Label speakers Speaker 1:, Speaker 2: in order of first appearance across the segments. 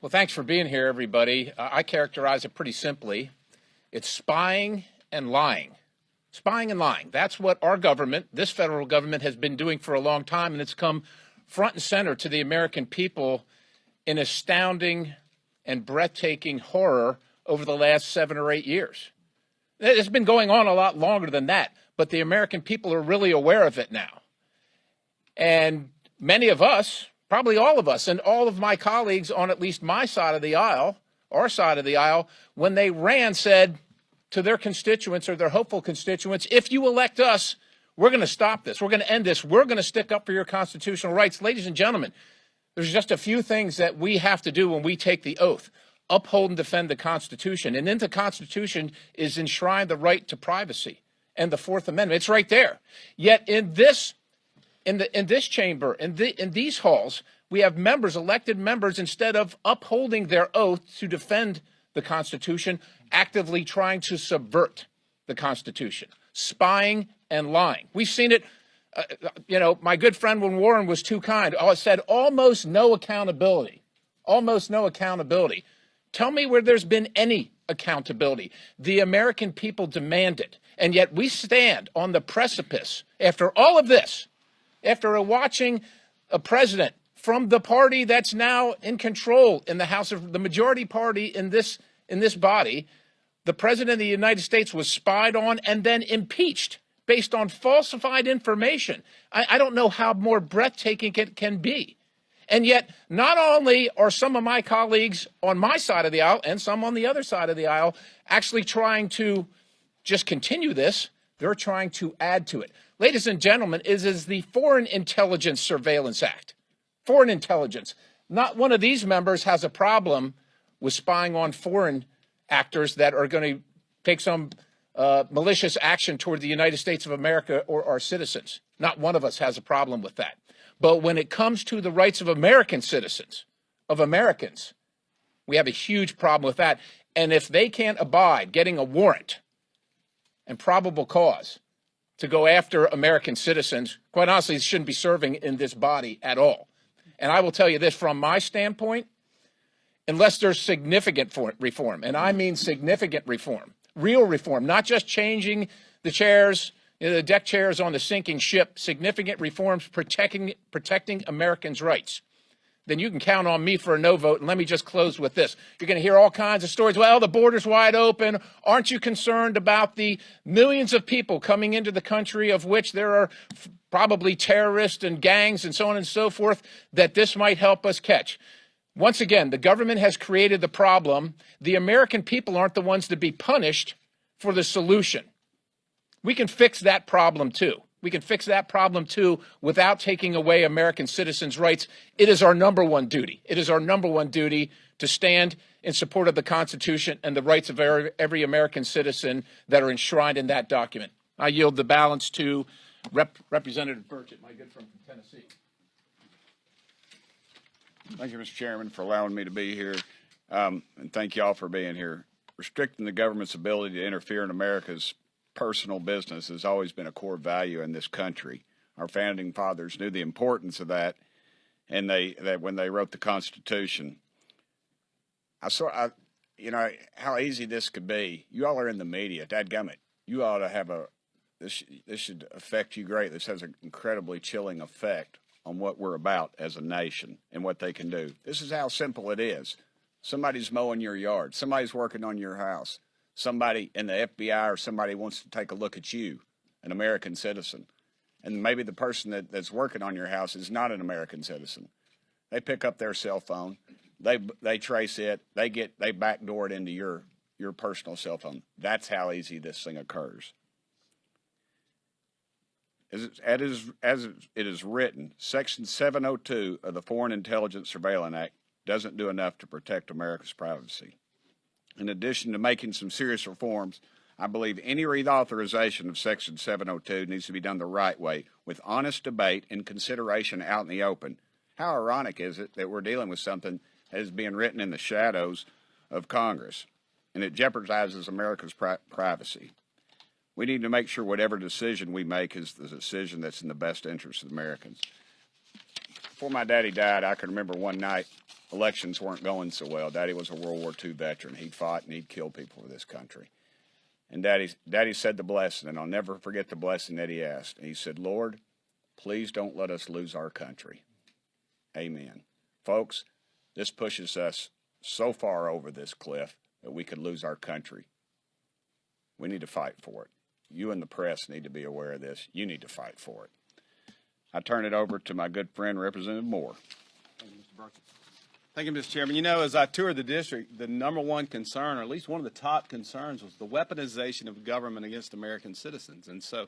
Speaker 1: Well, thanks for being here, everybody. I characterize it pretty simply. It's spying and lying. Spying and lying. That's what our government, this federal government, has been doing for a long time, and it's come front and center to the American people in astounding and breathtaking horror over the last 7 or 8 years. It's been going on a lot longer than that, but the American people are really aware of it now. And many of us, probably all of us, and all of my colleagues on at least my side of the aisle, our side of the aisle, when they ran, said to their constituents or their hopeful constituents, if you elect us, we're going to stop this. We're going to end this. We're going to stick up for your constitutional rights. Ladies and gentlemen, there's just a few things that we have to do when we take the oath. Uphold and defend the Constitution. And in the Constitution is enshrined the right to privacy and the Fourth Amendment. It's right there. Yet in this chamber, in these halls, we have members, elected members, instead of upholding their oath to defend the Constitution, actively trying to subvert the Constitution, spying and lying. We've seen it. My good friend when Warren was too kind said almost no accountability, almost no accountability. Tell me where there's been any accountability. The American people demand it, and yet we stand on the precipice after all of this, after watching a president from the party that's now in control in the House of the majority party in this body, the president of the United States was spied on and then impeached based on falsified information. I don't know how more breathtaking it can be. And yet, not only are some of my colleagues on my side of the aisle and some on the other side of the aisle actually trying to just continue this, they're trying to add to it. Ladies and gentlemen, is the Foreign Intelligence Surveillance Act. Foreign intelligence. Not one of these members has a problem with spying on foreign actors that are going to take some malicious action toward the United States of America or our citizens. Not one of us has a problem with that. But when it comes to the rights of American citizens, of Americans, we have a huge problem with that. And if they can't abide getting a warrant and probable cause to go after American citizens, quite honestly, they shouldn't be serving in this body at all. And I will tell you this from my standpoint, unless there's significant reform, and I mean significant reform, real reform, not just changing the chairs, the deck chairs on the sinking ship, significant reforms protecting Americans' rights, then you can count on me for a no vote. And let me just close with this. You're going to hear all kinds of stories. Well, the border's wide open. Aren't you concerned about the millions of people coming into the country, of which there are probably terrorists and gangs and so on and so forth, that this might help us catch? Once again, the government has created the problem. The American people aren't the ones to be punished for the solution. We can fix that problem too. We can fix that problem too without taking away American citizens' rights. It is our number one duty. It is our number one duty to stand in support of the Constitution and the rights of every American citizen that are enshrined in that document. I yield the balance to Representative Burchett, my good friend from Tennessee.
Speaker 2: Thank you, Mr. Chairman, for allowing me to be here, and thank you all for being here. Restricting the government's ability to interfere in America's personal business has always been a core value in this country. Our founding fathers knew the importance of that, and that when they wrote the Constitution. I saw, how easy this could be. You all are in the media, dadgummit. You ought to have this should affect you greatly. This has an incredibly chilling effect on what we're about as a nation and what they can do. This is how simple it is. Somebody's mowing your yard. Somebody's working on your house. Somebody in the FBI or somebody wants to take a look at you, an American citizen. And maybe the person that's working on your house is not an American citizen. They pick up their cell phone. They trace it. They backdoor it into your personal cell phone. That's how easy this thing occurs. As it is written, Section 702 of the Foreign Intelligence Surveillance Act doesn't do enough to protect America's privacy. In addition to making some serious reforms, I believe any reauthorization of Section 702 needs to be done the right way, with honest debate and consideration out in the open. How ironic is it that we're dealing with something that is being written in the shadows of Congress, and it jeopardizes America's privacy? We need to make sure whatever decision we make is the decision that's in the best interest of Americans. Before my daddy died, I can remember one night elections weren't going so well. Daddy was a World War II veteran. He fought and he'd kill people for this country. And Daddy said the blessing, and I'll never forget the blessing that he asked. He said, Lord, please don't let us lose our country. Amen. Folks, this pushes us so far over this cliff that we could lose our country. We need to fight for it. You and the press need to be aware of this. You need to fight for it. I turn it over to my good friend, Representative Moore.
Speaker 3: Thank you, Mr. Burton. Thank you, Mr. Chairman. You know, as I toured the district, the number one concern, or at least one of the top concerns, was the weaponization of government against American citizens. And so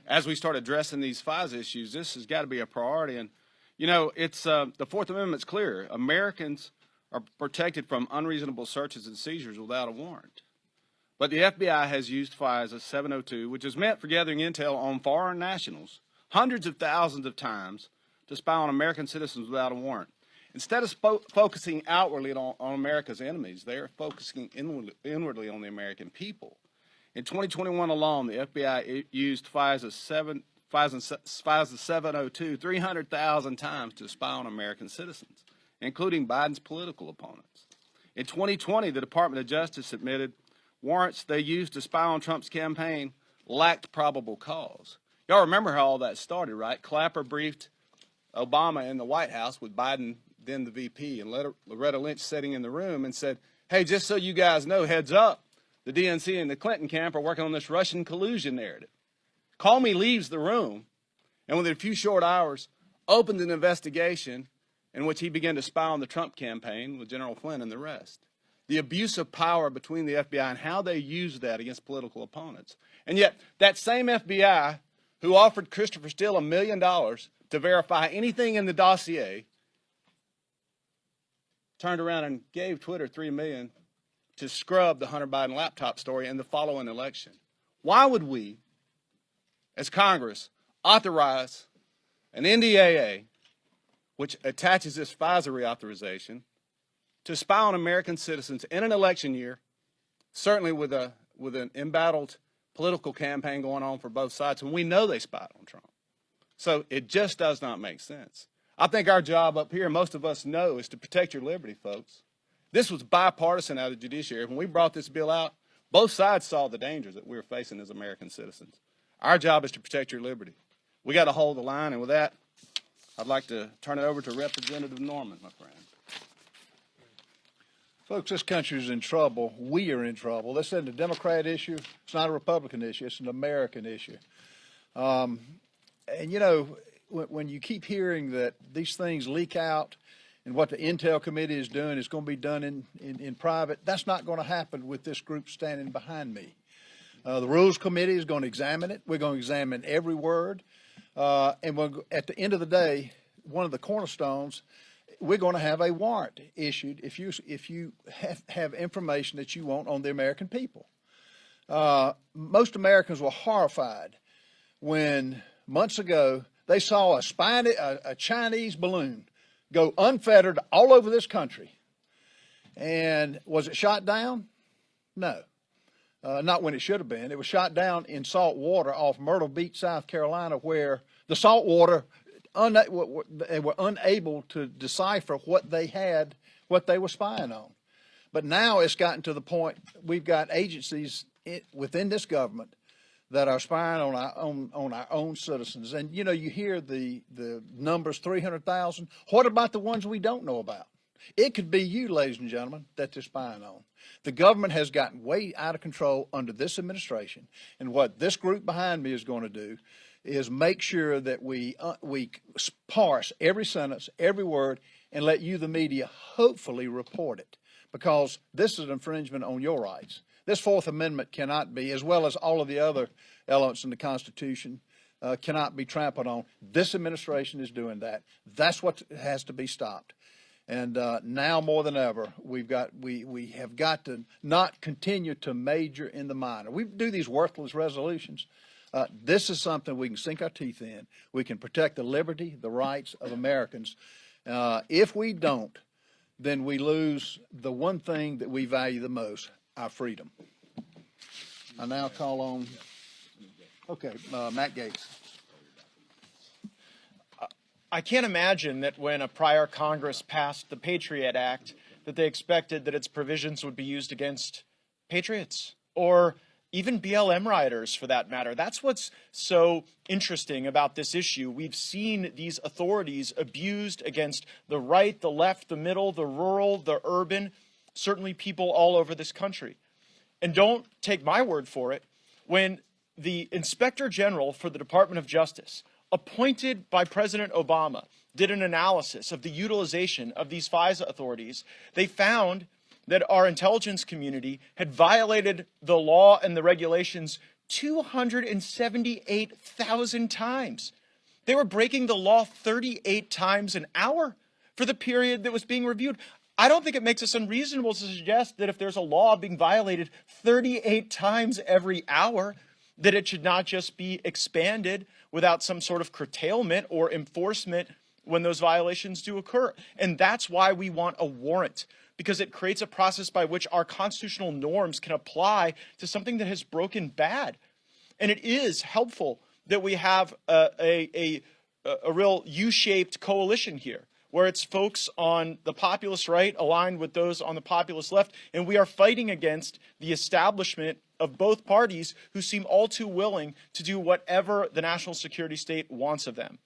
Speaker 3: as we start addressing these FISA issues, this has got to be a priority. And, you know, it's the Fourth Amendment's clear. Americans are protected from unreasonable searches and seizures without a warrant. But the FBI has used FISA 702, which is meant for gathering intel on foreign nationals, hundreds of thousands of times to spy on American citizens without a warrant. Instead of focusing outwardly on America's enemies, they're focusing inwardly on the American people. In 2021 alone, the FBI used FISA 702 300,000 times to spy on American citizens, including Biden's political opponents. In 2020, the Department of Justice admitted warrants they used to spy on Trump's campaign lacked probable cause. Y'all remember how all that started, right? Clapper briefed Obama in the White House with Biden, then the VP, and Loretta Lynch sitting in the room and said, hey, just so you guys know, heads up, the DNC and the Clinton camp are working on this Russian collusion narrative. Comey leaves the room, and within a few short hours, opened an investigation in which he began to spy on the Trump campaign with General Flynn and the rest. The abuse of power between the FBI and how they use that against political opponents. And yet, that same FBI who offered Christopher Steele $1 million to verify anything in the dossier turned around and gave Twitter $3 million to scrub the Hunter Biden laptop story in the following election. Why would we, as Congress, authorize an NDAA, which attaches this FISA reauthorization, to spy on American citizens in an election year, certainly with an embattled political campaign going on for both sides, and we know they spied on Trump. So it just does not make sense. I think our job up here, most of us know, is to protect your liberty, folks. This was bipartisan out of the judiciary. When we brought this bill out, both sides saw the dangers that we were facing as American citizens. Our job is to protect your liberty. We got to hold the line, and with that, I'd like to turn it over to Representative Norman, my friend.
Speaker 4: Folks, this country is in trouble. We are in trouble. This isn't a Democrat issue. It's not a Republican issue. It's an American issue. And, you know, when you keep hearing that these things leak out and what the Intel Committee is doing is going to be done in private, that's not going to happen with this group standing behind me. The Rules Committee is going to examine it. We're going to examine every word. And at the end of the day, one of the cornerstones, we're going to have a warrant issued if you have information that you want on the American people. Most Americans were horrified when months ago they saw a Chinese balloon go unfettered all over this country. And was it shot down? No. Not when it should have been. It was shot down in salt water off Myrtle Beach, South Carolina, where the salt water, they were unable to decipher what they were spying on. But now it's gotten to the point we've got agencies within this government that are spying on our own citizens. And, you know, you hear the numbers, 300,000. What about the ones we don't know about? It could be you, ladies and gentlemen, that they're spying on. The government has gotten way out of control under this administration. And what this group behind me is going to do is make sure that we parse every sentence, every word, and let you, the media, hopefully report it. Because this is an infringement on your rights. This Fourth Amendment cannot be, as well as all of the other elements in the Constitution, cannot be trampled on. This administration is doing that. That's what has to be stopped. And now more than ever, we have got to not continue to major in the minor. We do these worthless resolutions. This is something we can sink our teeth in. We can protect the liberty, the rights of Americans. If we don't, then we lose the one thing that we value the most, our freedom. I now call on, Matt Gaetz.
Speaker 5: I can't imagine that when a prior Congress passed the Patriot Act that they expected that its provisions would be used against patriots or even BLM rioters for that matter. That's what's so interesting about this issue. We've seen these authorities abused against the right, the left, the middle, the rural, the urban, certainly people all over this country. And don't take my word for it. When the Inspector General for the Department of Justice, appointed by President Obama, did an analysis of the utilization of these FISA authorities, they found that our intelligence community had violated the law and the regulations 278,000 times. They were breaking the law 38 times an hour for the period that was being reviewed. I don't think it makes us unreasonable to suggest that if there's a law being violated 38 times every hour, that it should not just be expanded without some sort of curtailment or enforcement when those violations do occur. And that's why we want a warrant, because it creates a process by which our constitutional norms can apply to something that has broken bad. And it is helpful that we have a real U-shaped coalition here, where it's folks on the populist right aligned with those on the populist left, and we are fighting against the establishment of both parties who seem all too willing to do whatever the national security state wants of them.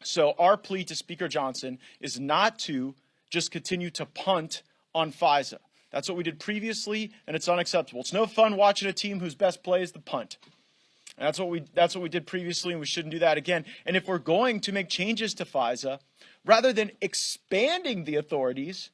Speaker 5: So our plea to Speaker Johnson is not to just continue to punt on FISA. That's what we did previously, and it's unacceptable. It's no fun watching a team whose best play is the punt. And that's what we did previously, and we shouldn't do that again. And if we're going to make changes to FISA, rather than expanding the authorities,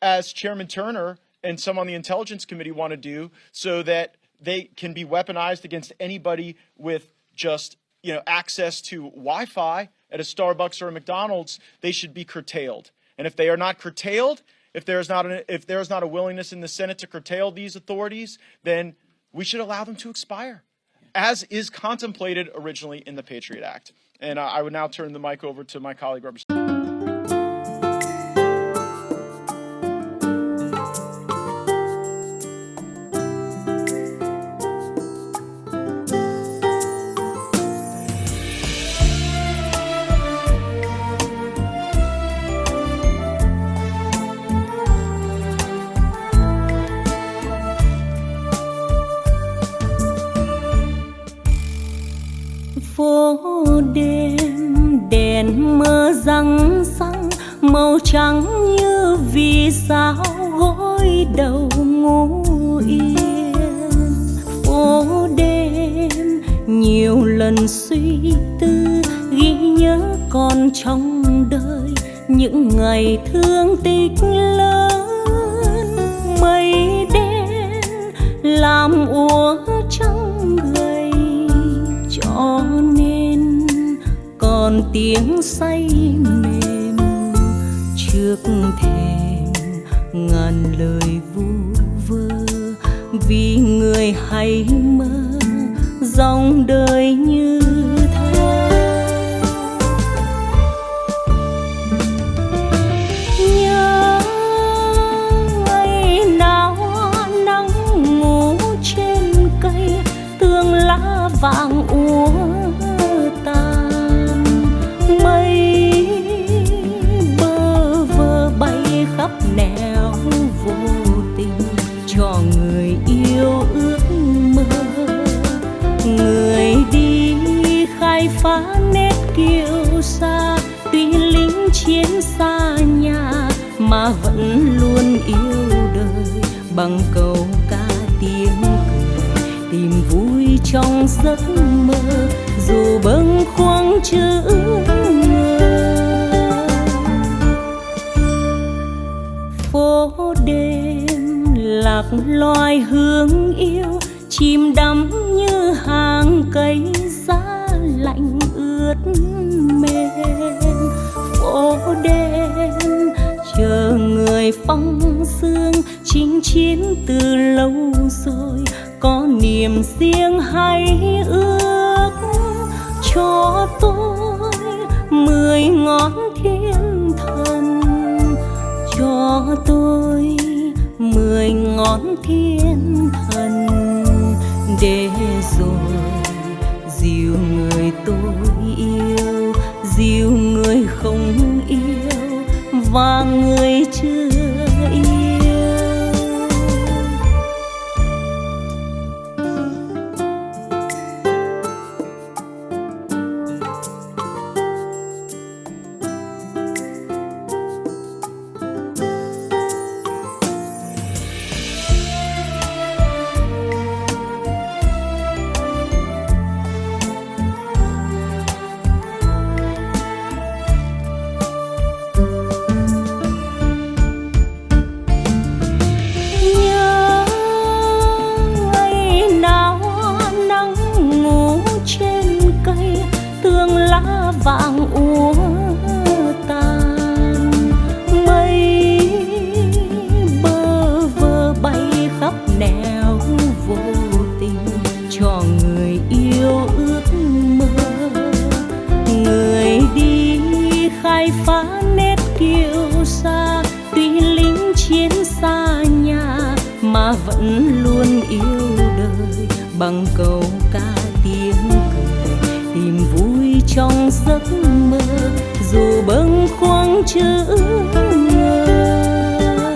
Speaker 5: as Chairman Turner and some on the Intelligence Committee want to do, so that they can be weaponized against anybody with just access to Wi-Fi at a Starbucks or a McDonald's, they should be curtailed. And if they are not curtailed, if there is not a willingness in the Senate to curtail these authorities, then we should allow them to expire, as is contemplated originally in the Patriot Act. And I would now turn the mic over to my colleague, Representative.
Speaker 6: Phố đêm đèn mơ răng răng, màu trắng như vì sao gối đầu ngủ yên. Phố đêm nhiều lần suy tư, ghi nhớ còn trong đời những ngày thương tích lớn. Mây đen làm úa trắng gầy, cho nên còn tiếng say mềm trước thềm ngàn lời vu vơ. Vì người hay mơ dòng đời như thơ. Nhớ ngày nào nắng ngủ trên cây, tường lá vàng úa tàn. Mây bơ vơ bay khắp nẻo vô tình, cho người yêu ước mơ. Người đi khai phá nét kiêu sa, tuy lính chiến xa nhà mà vẫn luôn yêu đời. Bằng câu ca tiếng cười tìm vui trong giấc mơ, dù bâng khuâng chữ ngờ. Phố đêm lạc loài hương yêu, chìm đắm như hàng cây giá lạnh ướt mềm. Phố đêm chờ người phong sương, chinh chiến từ lâu rồi, có niềm riêng hay ước. Cho tôi 10 ngón thiên thần, cho tôi 10 ngón thiên thần, để rồi dìu người tôi yêu, dìu người không yêu và người chưa yêu. Vàng úa tàn, mây bơ vơ bay khắp nẻo vô tình cho người yêu ước mơ. Người đi khai phá nét kiêu sa, tuy lính chiến xa nhà mà vẫn luôn yêu đời bằng câu ca tiếng cười, tìm vui trong giấc mơ dù bâng khuâng chữ ngờ.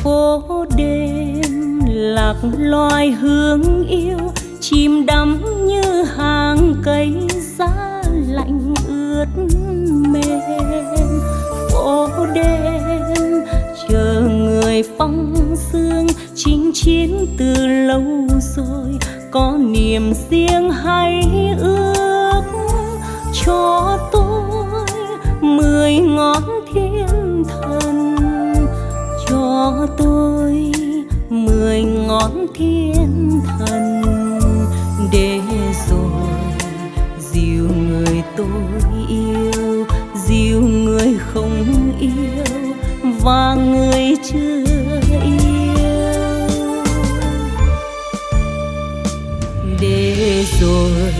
Speaker 6: Phố đêm lạc loài hương yêu, chìm đắm như hàng cây giá lạnh ướt mềm. Phố đêm chờ người phong sương, chinh chiến từ lâu rồi, có niềm riêng hay ước cho tôi 10 ngón thiên thần, cho tôi 10 ngón thiên thần, để rồi dìu người tôi yêu, dìu người không yêu và người chưa yêu. Để rồi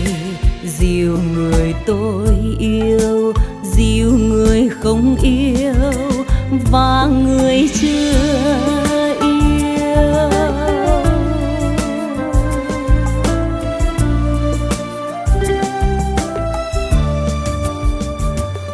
Speaker 6: dìu người tôi yêu, dìu người không yêu và người chưa